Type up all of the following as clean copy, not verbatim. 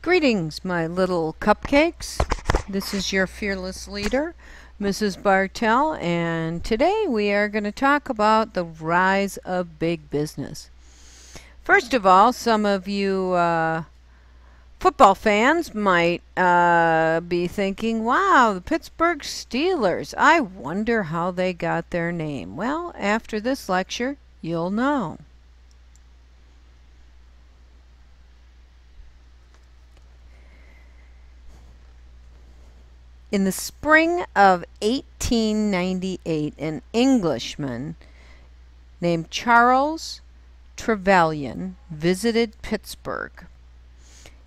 Greetings, my little cupcakes. This is your fearless leader, Mrs. Bartell, and today we are going to talk about the rise of big business. First of all, some of you football fans might be thinking, wow, the Pittsburgh Steelers, I wonder how they got their name. Well, after this lecture, you'll know. In the spring of 1898, an Englishman named Charles Trevelyan visited Pittsburgh.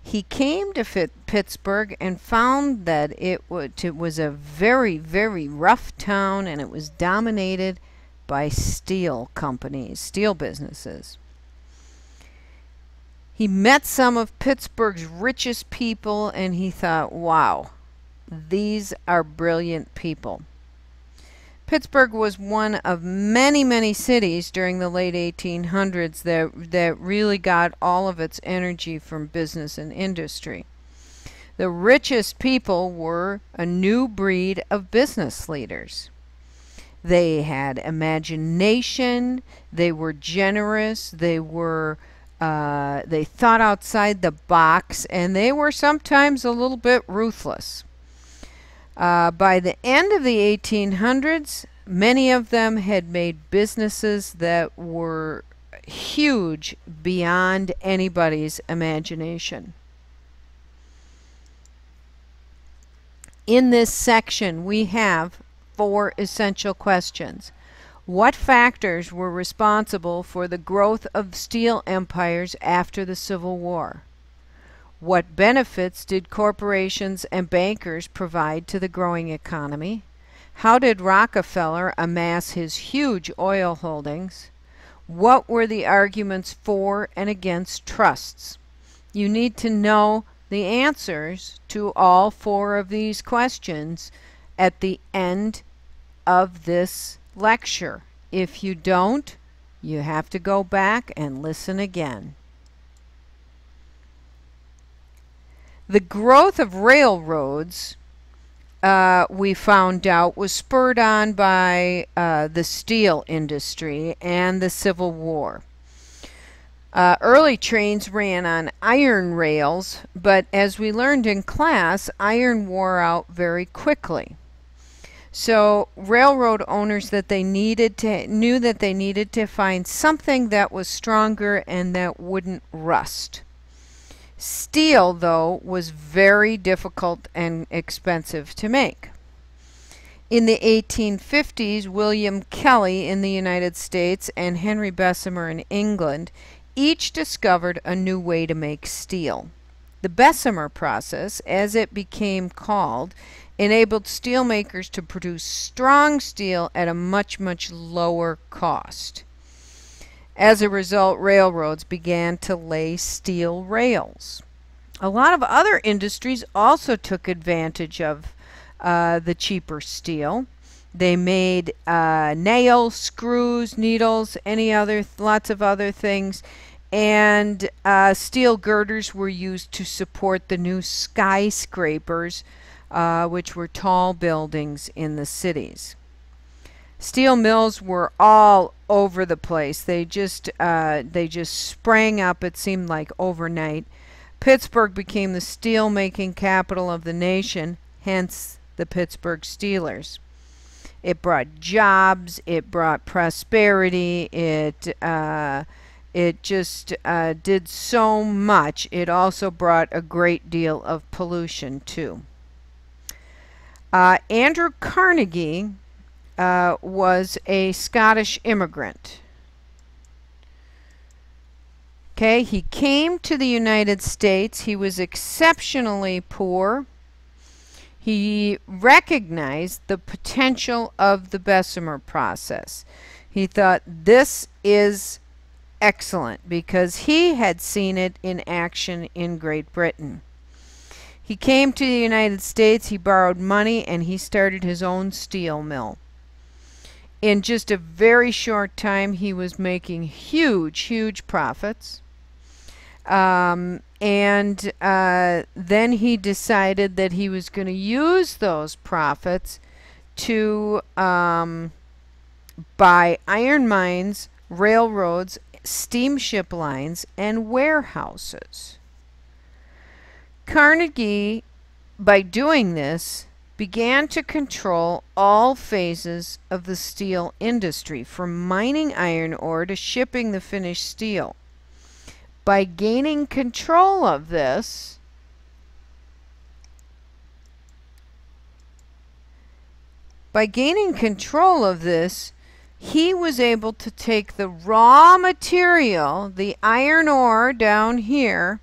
He came to Pittsburgh and found that it was a very, very rough town, and it was dominated by steel companies, steel businesses. He met some of Pittsburgh's richest people, and he thought, wow, these are brilliant people. Pittsburgh was one of many, many cities during the late 1800s that really got all of its energy from business and industry. The richest people were a new breed of business leaders. They had imagination, they were generous, they thought outside the box, and they were sometimes a little bit ruthless. By the end of the 1800s, many of them had made businesses that were huge beyond anybody's imagination. In this section, we have 4 essential questions. What factors were responsible for the growth of steel empires after the Civil War? What benefits did corporations and bankers provide to the growing economy? How did Rockefeller amass his huge oil holdings? What were the arguments for and against trusts? You need to know the answers to all 4 of these questions at the end of this lecture. If you don't, you have to go back and listen again. The growth of railroads, we found out, was spurred on by the steel industry and the Civil War. Early trains ran on iron rails, but as we learned in class, iron wore out very quickly. So railroad owners knew that they needed to find something that was stronger and that wouldn't rust. Steel, though, was very difficult and expensive to make. In the 1850s, William Kelly in the United States and Henry Bessemer in England each discovered a new way to make steel. The Bessemer process, as it became called, enabled steelmakers to produce strong steel at a much, much lower cost. As a result, railroads began to lay steel rails. A lot of other industries also took advantage of the cheaper steel. They made nails, screws, needles, lots of other things, and steel girders were used to support the new skyscrapers, which were tall buildings in the cities. Steel mills were all over the place. They just sprang up, it seemed like, overnight. Pittsburgh became the steel-making capital of the nation, hence the Pittsburgh Steelers. It brought jobs, it brought prosperity, it just did so much. It also brought a great deal of pollution, too. Andrew Carnegie was a Scottish immigrant. Okay, he came to the United States. He was exceptionally poor. He recognized the potential of the Bessemer process. He thought, this is excellent, because he had seen it in action in Great Britain. He came to the United States, he borrowed money, and he started his own steel mill. In just a very short time, he was making huge, huge profits. Then he decided that he was going to use those profits to buy iron mines, railroads, steamship lines, and warehouses. Carnegie, by doing this, began to control all phases of the steel industry, from mining iron ore to shipping the finished steel. By gaining control of this, he was able to take the raw material, the iron ore down here,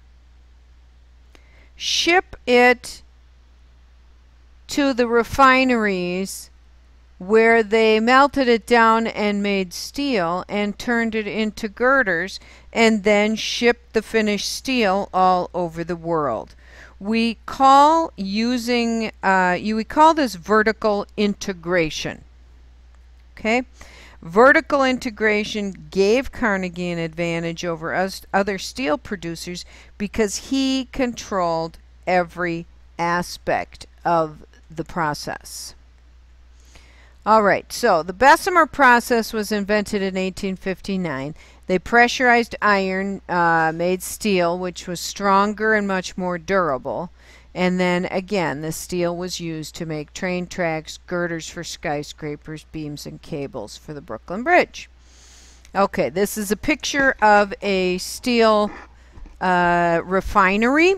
ship it to the refineries where they melted it down and made steel and turned it into girders, and then shipped the finished steel all over the world. We call this vertical integration. Okay? Vertical integration gave Carnegie an advantage over other steel producers because he controlled every aspect of the process. All right, so the Bessemer process was invented in 1859. They pressurized iron, made steel, which was stronger and much more durable. And then again, the steel was used to make train tracks, girders for skyscrapers, beams, and cables for the Brooklyn Bridge. Okay, this is a picture of a steel refinery.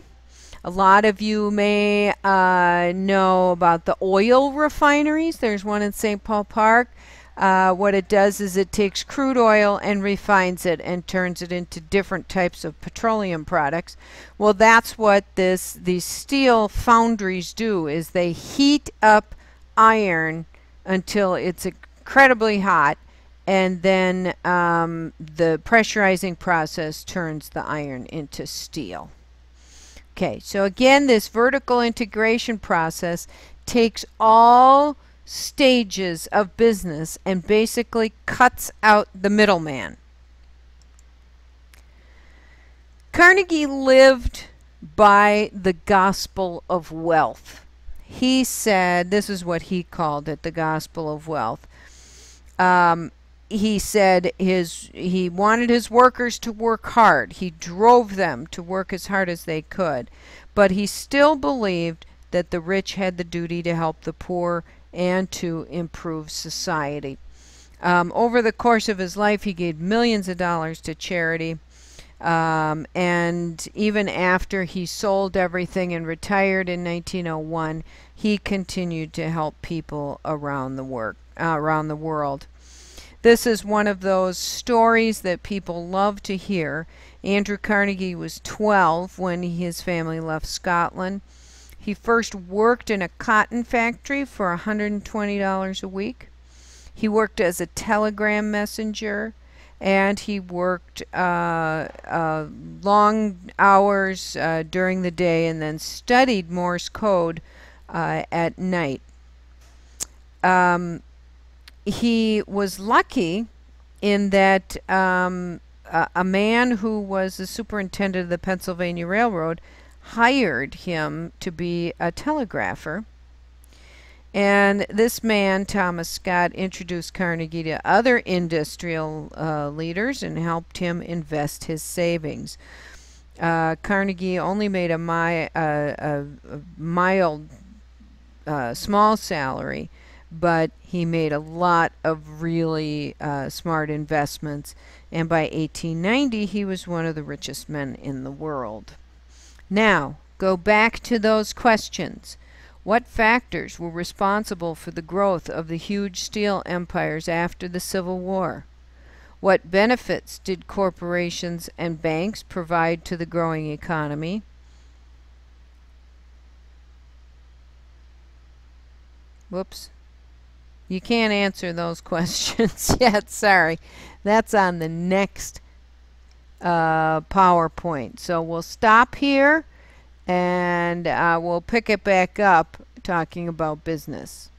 A lot of you may know about the oil refineries. There's one in St. Paul Park. What it does is it takes crude oil and refines it and turns it into different types of petroleum products. Well, that's what these steel foundries do, is they heat up iron until it's incredibly hot, and then the pressurizing process turns the iron into steel. Okay, so again, this vertical integration process takes all stages of business and basically cuts out the middleman. Carnegie lived by the gospel of wealth. He said, this is what he called it, the gospel of wealth. He said he wanted his workers to work hard. He drove them to work as hard as they could. But he still believed that the rich had the duty to help the poor and to improve society. Over the course of his life, he gave millions of dollars to charity. And even after he sold everything and retired in 1901, he continued to help people around the world. This is one of those stories that people love to hear. Andrew Carnegie was 12 when his family left Scotland. He first worked in a cotton factory for $120 a week. He worked as a telegram messenger, and he worked long hours during the day and then studied Morse code at night. He was lucky in that a man who was the superintendent of the Pennsylvania Railroad hired him to be a telegrapher. And this man, Thomas Scott, introduced Carnegie to other industrial leaders and helped him invest his savings. Carnegie only made a mild, small salary, but he made a lot of really smart investments, and by 1890 he was one of the richest men in the world. Now, go back to those questions. What factors were responsible for the growth of the huge steel empires after the Civil War? What benefits did corporations and banks provide to the growing economy? Whoops. You can't answer those questions yet, sorry. That's on the next PowerPoint. So we'll stop here and we'll pick it back up talking about business.